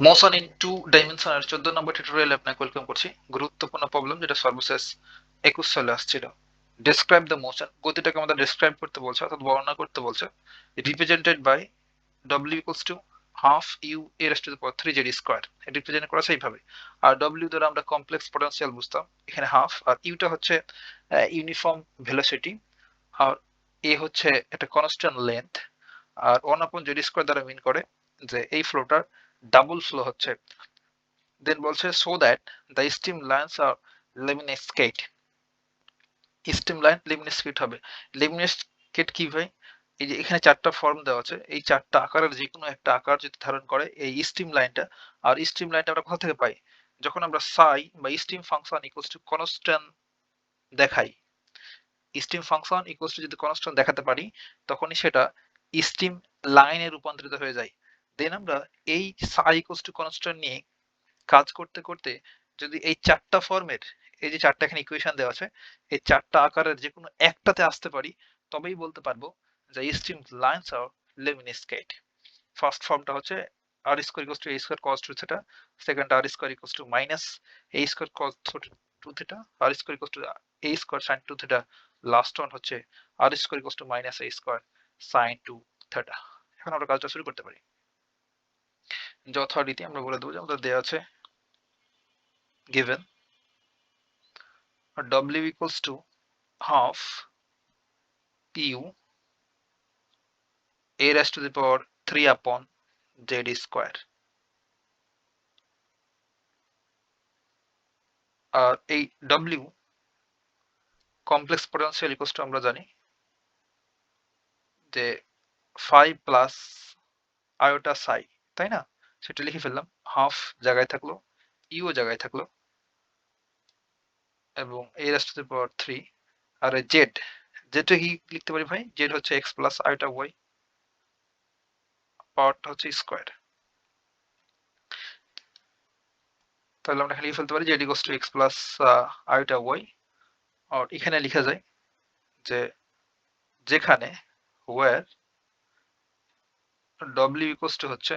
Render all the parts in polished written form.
Motion in two ডাইমেনশনের 14 নম্বর টিউটোরিয়ালে আপনাকে ওয়েলকাম করছি। গুরুত্বপূর্ণ প্রবলেম যেটা সর্বশেষ 21 সালে আসছিল। ডেসক্রাইব দ্য মোশন, গতিটাকে আমাদের ডেসক্রাইব করতে বলছে, অর্থাৎ বর্ণনা করতে বলছে। Represented by w equals to half U A raise to the power 3 Z square. এটা রিপ্রেজেন্ট করা সেইভাবে। আর w দ্বারা আমরা কমপ্লেক্স পটেনশিয়াল বুঝতাম, এখানে হাফ, আর ইউটা হচ্ছে ইউনিফর্ম ভেলোসিটি, আর এ হচ্ছে একটা কনস্ট্যান্ট লেন্থ, আর 1 আপন জেড স্কয়ার দ্বারা মিন করে যে এই ফ্লোটার ডাবল ফ্লো হচ্ছে। দেন বলছে so that the stream lines are lemniscate. Stream line lemniscate হবে। লেমিনেস্কেট কি ভাই? এই যে এখানে চারটা ফর্ম দেওয়া আছে, এই চারটা আকারের যে কোনো একটা আকার যদি ধারণ করে এই স্টিম লাইনটা, আর স্টিম লাইনটা আমরা কোথা থেকে পাই? যখন আমরা সাই বা steam function equals to constant দেখাই, স্টিম ফাংশন ইকুয়ালস টু যদি কনস্ট্যান্ট দেখাতে পারি, তখনই সেটা স্টিম লাইনে রূপান্তরিত হয়ে যায়। দেন আমরা এই সাই ইকুয়ালস টু কনস্ট্যান্ট নিয়ে কাজ করতে করতে যদি এই চারটা ফর্মের, এই যে চারটা এখানে ইকুয়েশন দেওয়া আছে, এই চারটা আকারের যে কোনো একটাতে আসতে পারি, তবেই বলতে পারবো যে stream lines are lemniscate. First ফর্মটা হচ্ছে R square equals to A square cos two theta, second R square equals to minus A square cos two theta, R square equals to A square sine two theta, last one হচ্ছে R square equals to minus A square sine two theta. এখন আমরা কাজটা শুরু করতে পারি। যথারীতি আমরা বলে দেবো যে আমাদের দেওয়া আছে given w equals to half u a raised to the power 3 upon z square, আর এই w complex potential equals to আমরা জানি যে 5 প্লাস আয়োটা সাই, তাই না? সেটা লিখে ফেললাম, হাফ জায়গায় থাকলো, ইউ জায়গায় থাকলো, এবং a raised to the power 3, R Z, জেডটা কি লিখতে পারি ভাই? জেড হচ্ছে x প্লাস আয়োটা ওয়াই, পাওয়ারটা হচ্ছে স্কোয়ার। তাহলে আমরা এখানে লিখে ফেলতে পারি Z equals to X plus iota Y, আর এখানে লিখা যায় যে যেখানে where w equals to হচ্ছে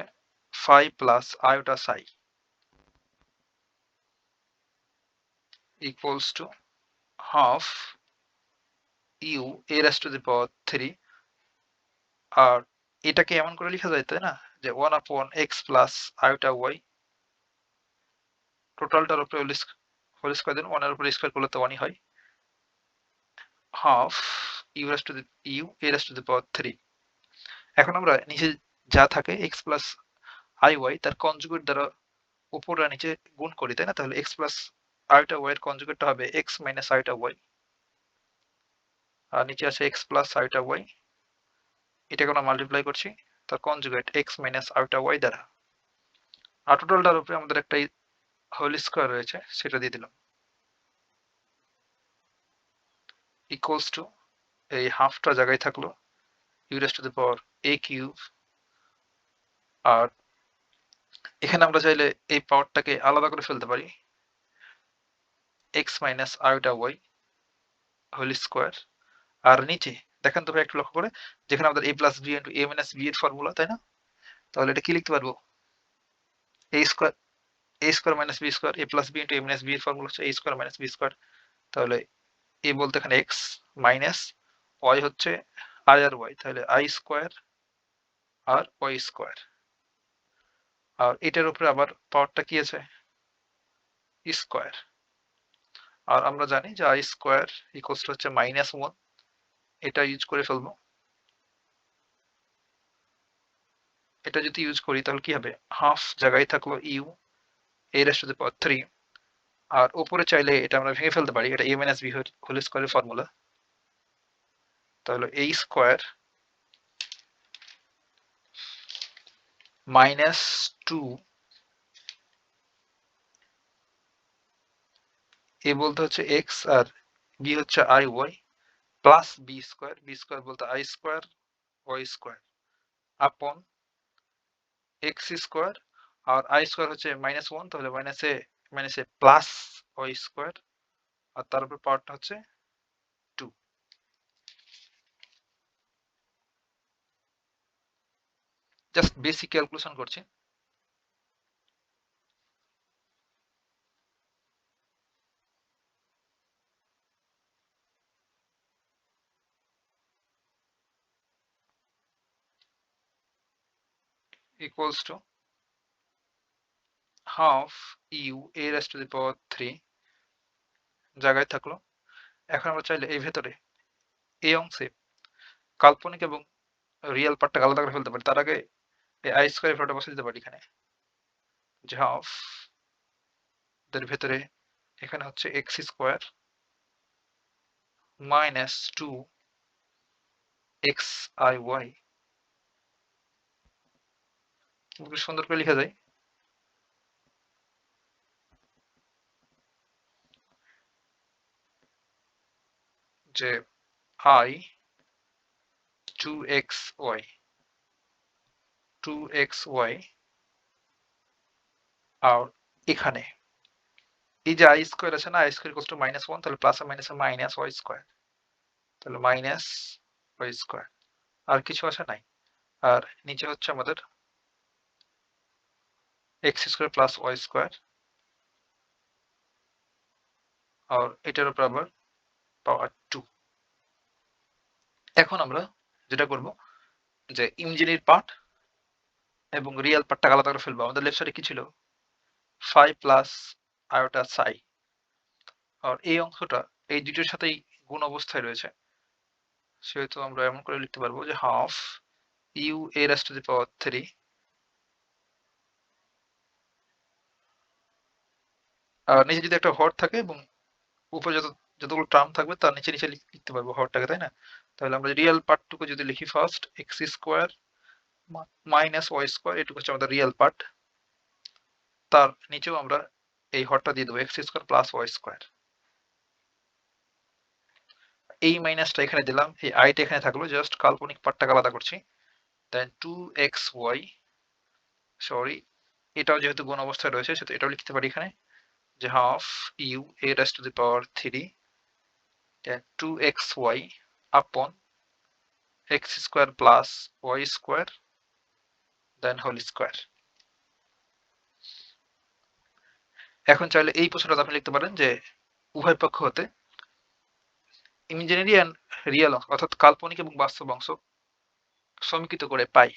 5 plus iota Sai equals to half u a raised to the power 3, আর এটাকে এমন করে লেখা যায় তাই না, যে 1 upon x plus iota y, টোটালটার উপরে হোল স্কয়ার দেন 1 এর উপরে স্কয়ার করলে তো 1ই হয়, half u raised to the u a raised to the power 3। এখন আমরা নিচে যা থাকে x প্লাস iy তার কনজুগেট দ্বারা উপর আর নিচে গুণ করি, তাই না? তাহলে x প্লাস আয়োটা y এর কনজুগেটটা হবে x মাইনাস আয়োটা y, আর নিচে আছে x প্লাস আয়োটা y, এটাকে আমরা মাল্টিপ্লাই করছি তার conjugate x minus iota y দ্বারা, আর টোটালটার উপরে আমাদের একটা হোল স্কয়ার রয়েছে সেটা দিয়ে দিলাম, ইকুয়ালস টু এই হাফটা জায়গায় থাকলো U raise to the power a cube, আর এখানে আমরা চাইলে এই পাওয়ারটাকে আলাদা করে ফেলতে পারি, x minus iota y whole square, আর নিচে দেখেন তো ভাই একটু লক্ষ্য করে, যেখানে আমাদের a plus b into a minus b এর ফর্মুলা, তাই না? তাহলে এটা কি লিখতে পারবো? a square, a square minus b square, a plus b into a minus b এর ফর্মুলা হচ্ছে a square minus b square. তাহলে a বলতে এখানে x মাইনাস y হচ্ছে i আর y, তাহলে i স্কয়ার আর y স্কয়ার, আর এটার উপরে আবার পাওয়ারটা কি আছে? স্কয়ার, আর আমরা জানি যে i স্কয়ার ইকুয়ালস টু হচ্ছে মাইনাস 1, এটা ইউজ করে ফেলবো। এটা যদি ইউজ করি তাহলে কি হবে? হাফ জায়গায় থাকলো U a raised to the power 3, আর উপরে চাইলে এটা আমরা ভেঙে ফেলতে পারি, এটা a মাইনাস b হোল স্কয়ারের ফর্মুলা, তাহলে a স্কয়ার মাইনাস 2, a বলতে হচ্ছে x আর b হচ্ছে i y, plus b square, b square বলতে i square y square upon x square, আর i স্কয়ার হচ্ছে মাইনাস 1, তাহলে মাইনাসে প্লাস y স্কয়ার, আর তার উপর পাওয়ারটা হচ্ছে 2। জাস্ট বেসিক ক্যালকুলেশন করছি। Equals to half U A raise to the power 3 জায়গায় থাকলো। এখন আমরা চাইলে এই ভেতরে এই অংশে কাল্পনিক এবং রিয়েল পার্টটা আলাদা করে ফেলতে পারি। তার আগে এই আই স্কয়ার ফ্লোটা বসে দিতে পারি এখানে, যে হাফ এর ভেতরে এখানে হচ্ছে X square minus 2 X I Y, সুন্দর করে লিখা যায় যে আই 2xy 2xy আর এখানে এই যে আই স্কোয়ার আছে না, আই স্কোয়ার ইকুয়ালস টু -1, তাহলে প্লাস আর মাইনাস মাইনাস ওয়াই স্কোয়ার, তাহলে মাইনাস ওয়াই স্কোয়ার, আর কিছু আসে নাই। আর নিচে হচ্ছে আমাদের X square plus Y square, আর এটার উপর আবার পাওয়ার 2। এখন আমরা যেটা করব যে ইমাজিনারি পার্ট এবং রিয়েল পার্টটা আলাদা করে ফেলবো। আমাদের লেফট সাইডে কি ছিল, ফাই প্লাস আয়োটা সাই, আর এই অংশটা এই দুটোর সাথেই গুণ অবস্থায় রয়েছে, সেহেতু আমরা এমন করে লিখতে পারবো যে half U A raise to the power 3, আর নিচে যদি একটা হর থাকে এবং উপরে যতগুলো টার্ম থাকবে তার নিচে নিচে লিখতে পারবো হরটাকে, তাই না? তাহলে আমরা রিয়েল পার্টটুকু যদি লিখি, first X square minus Y square, এটুকু হচ্ছে আমাদের রিয়েল পার্ট, তার নিচেও আমরা এই হরটা দিয়ে দেবো X square plus Y square. এই মাইনাসটা এখানে দিলাম, এই আইটা এখানে থাকলো, জাস্ট কাল্পনিক পার্টটাকে আলাদা করছি। দেন 2xy, সরি এটাও যেহেতু গুণ অবস্থায় রয়েছে সেহেতু এটাও লিখতে পারি এখানে, যে half U A raise to the power 3 then 2xy upon x square plus Y square then whole square. এখন চাইলে এই প্রশ্নটা আপনি লিখতে পারেন যে উভয় পক্ষ হতে ইমাজিনারি এন্ড রিয়েল অর্থাৎ কাল্পনিক এবং বাস্তব অংশ সমীকৃত করে পাই।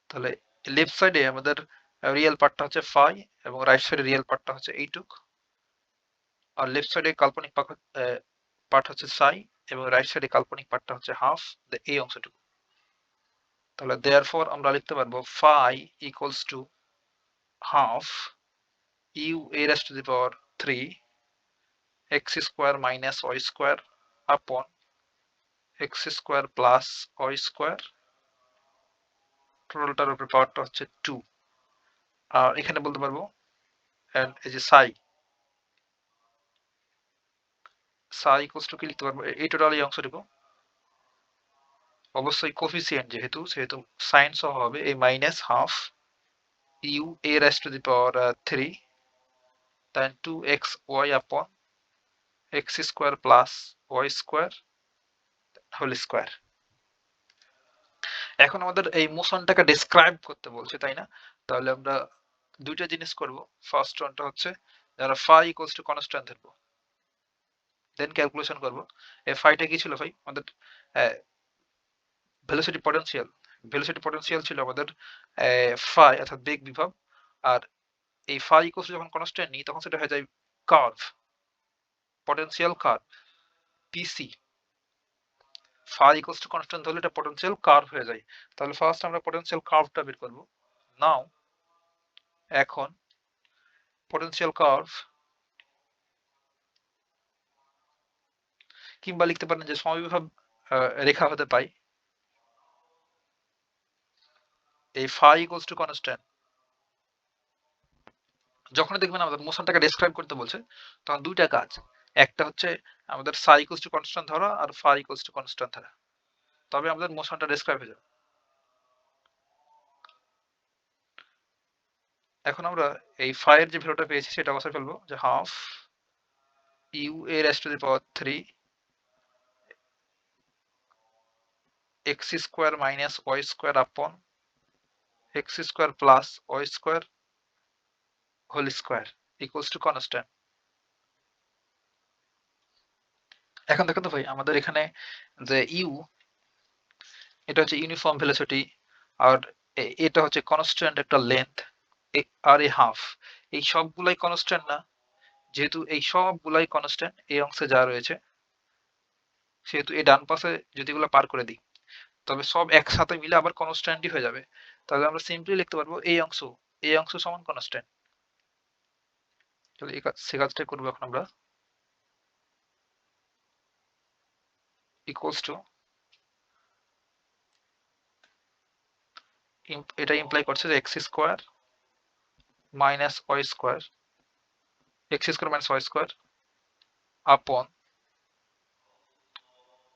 তাহলে লেফট সাইডে আমাদের রিয়েল পার্টটা হচ্ছে ফাই এবং রাইট সাইডে রিয়েল পার্টটা হচ্ছে এইটুক, আর লেফট সাইডে কাল্পনিক পার্ট হচ্ছে সাই এবং রাইট সাইডে কাল্পনিক পার্টটা হচ্ছে হাফ, এই অংশটুকু। তাহলে দেয়ারফর আমরা লিখতে পারবো phi equals to half U A raise to the power 3 X square minus Y square upon X square plus Y square, টোটালটার উপরে পাওয়ারটা হচ্ছে 2। আর এখানে বলতে পারবো এন্ড এই যে সাই ইকুয়ালস টু কি লিখতে পারবো, এই টোটাল এই অংশটুকু অবশ্যই কোফিসিয়েন্ট যেহেতু সেহেতু সাইন সহ হবে, এই minus half U A raise to the power 3 then 2xy upon X square plus Y square whole square. এখন আমাদের এই মোশনটাকে ডেসক্রাইব করতে বলছে, তাই না? তাহলে আমরা দুইটা জিনিস করব। ফার্স্ট ওয়ানটা হচ্ছে যারা ফাই ইকুয়ালস টু কনস্ট্যান্ট ধরবো, দেন ক্যালকুলেশন করব। এই ফাইটা কি ছিল ভাই, আমাদের ভেলোসিটি পটেনশিয়াল, ছিল আমাদের ফাই অর্থাৎ বেগ বিভব, আর এই ফাই ইকুয়ালস টু যখন কনস্ট্যান্ট নিই তখন সেটা হয়ে যায় কার্ভ, পটেনশিয়াল কার্ভ পিসি। ফাই ইকুয়ালস টু কনস্ট্যান্ট হলে এটা পটেনশিয়াল কার্ভ হয়ে যায়। তাহলে ফার্স্ট আমরা পটেনশিয়াল কার্ভটা বের করব। নাও এখন পটেনশিয়াল কার্ভ, কিংবা লিখতে পারেন যে সমবিভব রেখা হতে পাই এই ফাই ইকুয়ালস টু কনস্ট্যান্ট। যখন দেখবেন আমাদের মোশনটাকে ডেসক্রাইব করতে বলছে তখন দুইটা কাজ, একটা হচ্ছে আমাদের সাই ইকুয়ালস টু কনস্ট্যান্ট ধরা আর ফাই ইকুয়ালস টু কনস্ট্যান্ট ধরা, তবে আমাদের মোশনটা ডেসক্রাইব হয়ে যাবে। এখন আমরা এই ফাই এর যে ভ্যালুটা পেয়েছি সেটা বসায় ফেলবো, যে half U A raise to the power 3 X square minus Y square upon X square plus Y square whole square equals to constant. এখন দেখো তো ভাই আমাদের এখানে যে ইউ, এটা হচ্ছে ইউনিফর্ম ভেলোসিটি আর এটা হচ্ছে কনস্ট্যান্ট একটা লেন্থ, আর এ হাফ, এই সবগুলাই কনস্ট্যান্ট না? যেহেতু এই সবগুলাই কনস্ট্যান্ট এই অংশে যা রয়েছে, সেহেতু এই ডান পাশে যদি এগুলো পার করে দিই, তবে সব একসাথে মিলে আবার কনস্ট্যান্টই হয়ে যাবে। তাহলে আমরা সিম্পলি লিখতে পারবো এই অংশ সমান কনস্ট্যান্ট। তাহলে সে কাজটাই করবো এখন আমরা। ইকুয়ালস টু, এটা ইমপ্লাই করছে যে X square minus Y square, X square minus Y square upon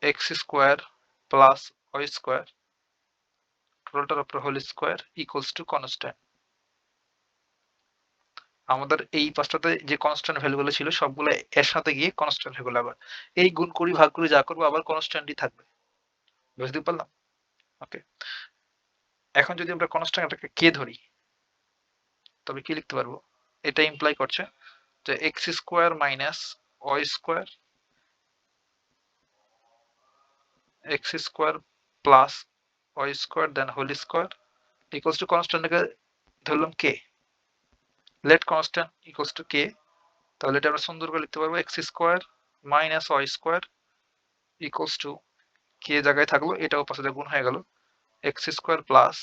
X square plus Y square টোটালটার উপর whole square equals to constant. আমাদের এই পাঁচটাতে যে কনস্ট্যান্ট ভ্যালুগুলো ছিল সবগুলো এর সাথে গিয়ে কনস্ট্যান্ট হয়ে গেল। আবার এই গুণ করি ভাগ করি যা করবো আবার কনস্ট্যান্টই থাকবে। বুঝতে পারলাম? ওকে, এখন যদি আমরা কনস্ট্যান্টটাকে কে ধরি, তবে কি লিখতে পারবো? এটা ইমপ্লাই করছে যে X square minus Y square X square plus Y square then whole square equals to কনস্ট্যান্টটাকে ধরলাম K, let constant equals to K. তাহলে এটা আমরা সুন্দর করে লিখতে পারবো X square minus Y square equals to K জায়গায় থাকলো, এটাও পাশে গুণ হয়ে গেল X square plus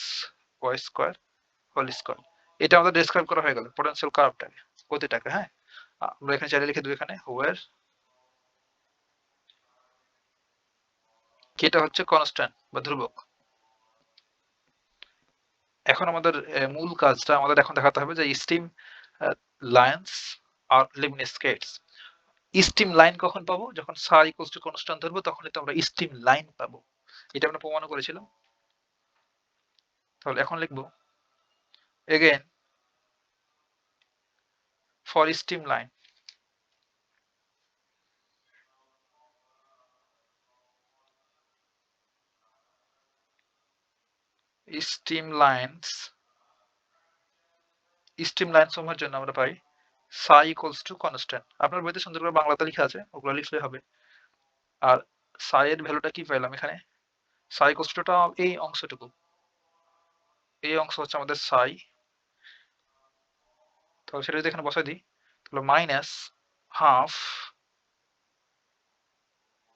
Y square whole square. এটা আমাদের ডেসক্রাইব করা হয়ে গেল পোটেনশিয়াল কার্ভটাকে, গতিটাকে। হ্যাঁ, আমরা এখানে চাইলে লিখে দেবো এখানে হোয়ার কেটা হচ্ছে কনস্ট্যান্ট বা ধ্রুবক। এখন আমাদের মূল কাজটা আমাদের এখন দেখাতে হবে যে stream lines are lemniscates. Stream line কখন পাবো? যখন সার ইকুয়ালস টু কনস্ট্যান্ট ধরবো তখনই তো আমরা স্টিম লাইন পাবো। এটা আমরা প্রমাণ করেছিলাম। তাহলে এখন লিখবো again for steam line steam lines সমূহের জন্য আমরা পাই সাই ইকুয়ালস টু কনস্ট্যান্ট। আপনার বইতে সুন্দর করে বাংলাতে লেখা আছে, ওগুলো লিখলে হবে। আর সাই এর ভ্যালুটা কি পাইলাম এখানে? সাই ইকুয়ালস টুটা এই অংশটুকু, এই অংশ হচ্ছে আমাদের সাই। তাহলে সেটা যদি এখানে বসাই দিই তাহলে minus half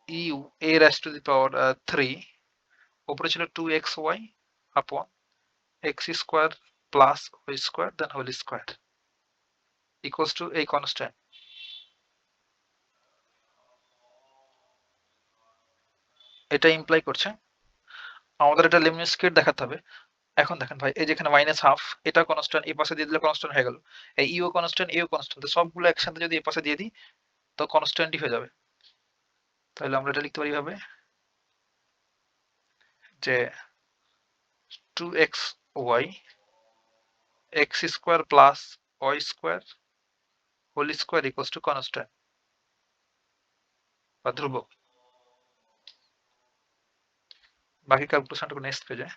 U A raise to the power 3, উপরে ছিল 2xy upon X square plus Y square then whole square equals to এই কনস্ট্যান্ট। এটা ইমপ্লাই করছে আমাদের এটা লিমিনেস্কেট দেখাতে হবে। এখন দেখেন ভাই, এই যেখানে মাইনাস হাফ, এটা কনস্ট্যান্ট, এই পাশে দিয়ে দিলে কনস্ট্যান্ট হয়ে গেল। এই ইউ কনস্ট্যান্ট এও কনস্ট্যান্ট, সবগুলো একসাথে যদি এই পাশে দিয়ে দিই তো কনস্ট্যান্টই হয়ে যাবে। তাহলে আমরা এটা লিখতে পারি ভাবে যে 2xy X square plus Y square whole square equals to constant বা ধ্রুবক। বাকি ক্যালকুলেশনটুকু নেক্সট পেজে।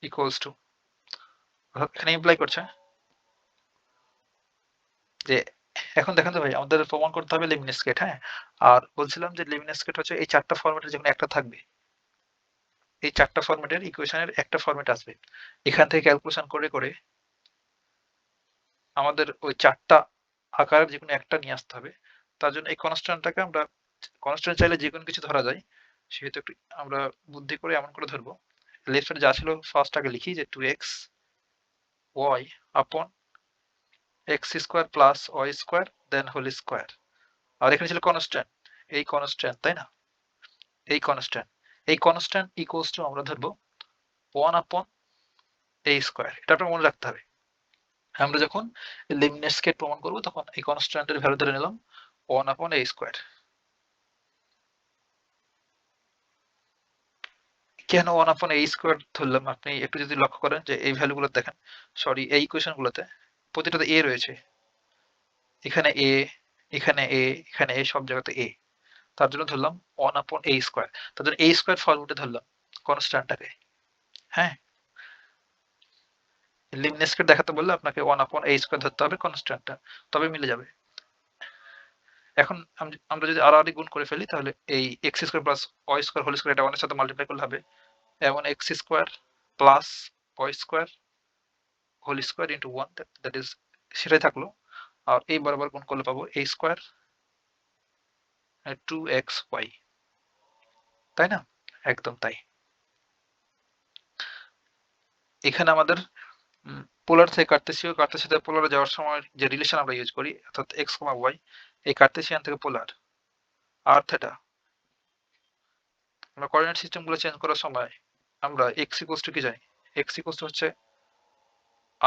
ইকুয়ালস টু, এখানে ইমপ্লাই করছে যে এখন দেখেন তো ভাই, আমাদের প্রমাণ করতে হবে লিমিনেস্কেট। হ্যাঁ, আর বলছিলাম যে লিমিনেস্কেট হচ্ছে এই চারটা ফরম্যাটের যেকোনো একটা থাকবে, এই চারটা ফরম্যাটের ইকুয়েশনের একটা ফরম্যাট আসবে। এখান থেকে ক্যালকুলেশন করে করে আমাদের ওই চারটা আকারের যেকোনো একটা নিয়ে আসতে হবে। তার জন্য এই কনস্ট্যান্টটাকে আমরা, কনস্ট্যান্ট চাইলে যে কোনো কিছু ধরা যায়, সেহেতু একটু আমরা বুদ্ধি করে এমন করে ধরবো। লেফট সাইডে যা ছিল ফার্স্ট আগে লিখি যে 2x y upon X square plus Y square then whole square. আর এখানে ছিল কনস্ট্যান্ট, এই কনস্ট্যান্ট, তাই না? এই কনস্ট্যান্ট ইকুয়ালস টু আমরা ধরবো 1 আপন a স্কোয়ার। এটা আপনার মনে রাখতে হবে। আমরা যখন লিমিনেস্কেট প্রমাণ করবো তখন এই কনস্ট্যান্টের ভ্যালু ধরে নিলাম 1 আপন a স্কোয়ার। কেন 1 আপন a স্কোয়ার ধরলাম? আপনি একটু যদি লক্ষ্য করেন যে এই ভ্যালুগুলো দেখেন, সরি এই ইকুয়েশন গুলোতে প্রতিটাতে a রয়েছে, এখানে a, এখানে a, এখানে a, সব জায়গাতে a। তার জন্য ধরলাম 1 আপন a স্কোয়ার। তার জন্য a স্কোয়ার ফর্মুলাতে ধরলাম কনস্ট্যান্টটাকে। হ্যাঁ, লিমিনেস্কেট দেখাতে বললে আপনাকে 1 আপন a স্কোয়ার ধরতে হবে কনস্ট্যান্টটা, তবে মিলে যাবে। এখন আমরা যদি আড়াআড়ি গুণ করে ফেলি তাহলে এই X square plus Y square whole square এটা 1 এর সাথে মাল্টিপ্লাই করলে হবে এমন X square plus Y square whole square into 1 that is সেটাই থাকলো। আর এই বরাবর গুণ করলে পাবো a স্কোয়ার 2xy, তাই না? একদম তাই। এখানে আমাদের পোলার থেকে কার্তেশিয়ান পোলারে যাওয়ার সময় যে রিলেশন আমরা ইউজ করি অর্থাৎ এক্স কমা ওয়াই, এই কার্তেশিয়ান থেকে পোলার আর থেটা, আমরা কোঅর্ডিনেট সিস্টেমগুলো চেঞ্জ করার সময় আমরা এক্স ইকুয়ালস টু কি জানি? এক্স ইকুয়ালস টু হচ্ছে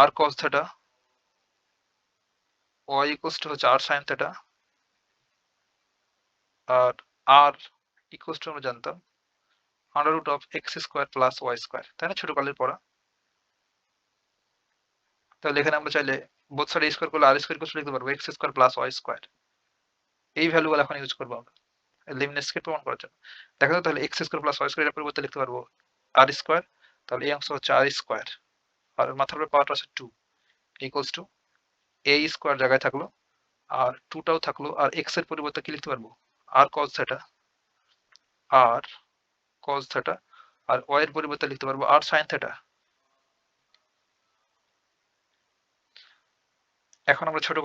R cos theta, Y equals to হচ্ছে আর সাইন থেটা, আর আর ইকুয়ালস টু আমরা জানতাম under root of X square plus Y square, তাই না? ছোটকালের পড়া। তাহলে এখানে আমরা চাইলে বোথ সাইড স্কোয়ার করলে আর স্কোয়ার ইকুয়ালস টু লিখতে পারবো X square plus Y square. এই ভ্যালুগুলো এখন ইউজ করবো আমরা লিমিনেসকে প্রমাণ করার জন্য। দেখা যায় তাহলে X square plus Y square এর পরিবর্তে লিখতে পারবো আর স্কোয়ার। তাহলে এই অংশ হচ্ছে আর স্কোয়ার আর মাথার উপরে পাওয়ারটা আছে 2 ইকুয়ালস টু এ স্কোয়ার জায়গায় থাকলো আর 2টাও থাকলো আর এক্স এর পরিবর্তে কি লিখতে পারবো আর কস থেটা, আর কস থেটা, আর ওয়াই এর পরিবর্তে লিখতে পারবো আর সাইন থেটা। এখন আমরা ছোট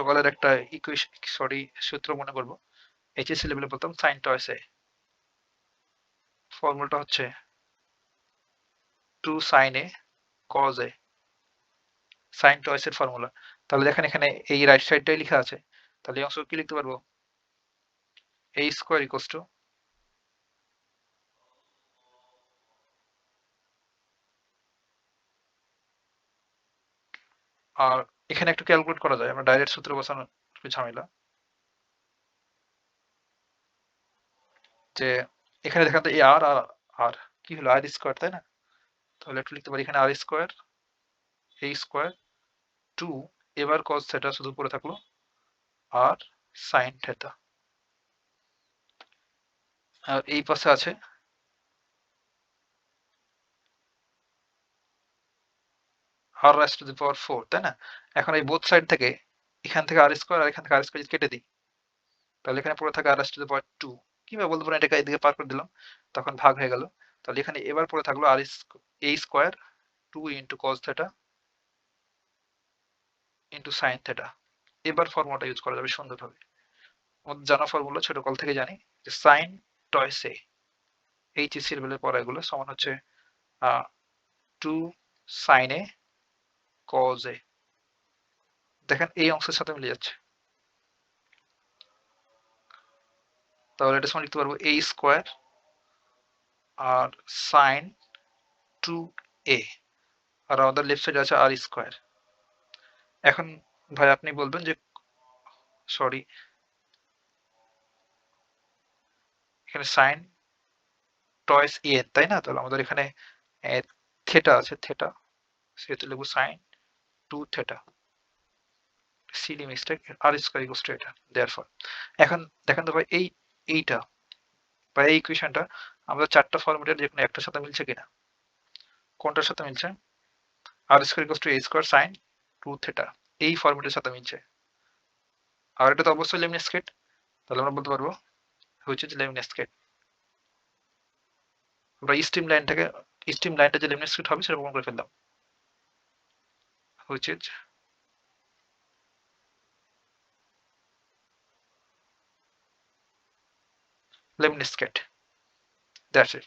কালের একটা ইকুয়েশন সূত্র মনে করব। এইচএসসি লেভেলে বলতাম সাইন টয়েস এ, ফর্মুলাটা হচ্ছে 2 sine A cos A, sine টয়েস এর ফর্মুলা। তাহলে দেখেন এখানে এই রাইট সাইডটাই লেখা আছে, তাহলে এই অংশ কি লিখতে পারবো a স্কোয়ার ইকুয়ালস টু আর এখানে একটু ক্যালকুলেট করা যায়, আমরা ডাইরেক্ট সূত্র বসানো একটু ঝামেলা। যে এখানে দেখেন তো এই আর আর আর কি হলো আর স্কোয়ার, তাই না? তাহলে একটু লিখতে পারি এখানে আর স্কোয়ার a স্কোয়ার 2 এবার cos থেটা শুধু পড়ে থাকলো আর সাইন থেটা, আর এই পাশে আছে আর রাইজ টু দি পাওয়ার 4, তাই না? এখন এই বোথ সাইড থেকে এখান থেকে আর স্কোয়ার আর এখান থেকে আর স্কোয়ার কেটে দিই, তাহলে এখানে পড়ে থাকে আর রাইজ টু দি পাওয়ার 2, কিভাবে বলতে পারেন এটাকে এদিকে পার করে দিলাম তখন ভাগ হয়ে গেল। তাহলে এখানে এবার পড়ে থাকলো আর a square 2 into cos theta into sine theta. এবার ফর্মুলাটা ইউজ করা যাবে সুন্দরভাবে। আমাদের জানা ফর্মুলা ছোট কাল থেকে জানি যে সাইন টয়েস এ, এইচএসসি লেভেলের পড়া এগুলো সমান হচ্ছে 2 সাইন এ কজ এ। দেখেন এই অংশের সাথে মিলে যাচ্ছে, তাহলে এটা সমান লিখতে পারবো a স্কোয়ার আর সাইন 2a, আর আমাদের লেফট সাইডে আছে আর স্কোয়ার। এখন ভাই আপনি বলবেন যে সরি এখানে সাইন টয়েস এ, তাই না? তাহলে আমাদের এখানে থেটা আছে, থেটা, সেহেতু লিখবো সাইন 2 থেটা, সিলি মিস্টেক, আর স্কোয়ার ইকুয়ালস টু এটা দেয়ারফর। এখন দেখেন তো ভাই এইটা বা এই ইকুয়েশনটা আমাদের চারটা ফর্মেটের যে কোনো একটার সাথে মিলছে কিনা? কোনটার সাথে মিলছে? R square equals to a square sine 2 theta, এই ফর্মেটের সাথে মিলছে। আর এটা তো অবশ্যই লেমনিস্কেট, তাহলে আমরা বলতে পারবো হুইচ ইজ লেমনিস্কেট। আমরা স্ট্রিম লাইনটা যে লেমনিস্কেট হবে সেটা প্রমাণ করে ফেললাম, হুইচ ইজ লেমনিস্কেট, দ্যাটস ইট।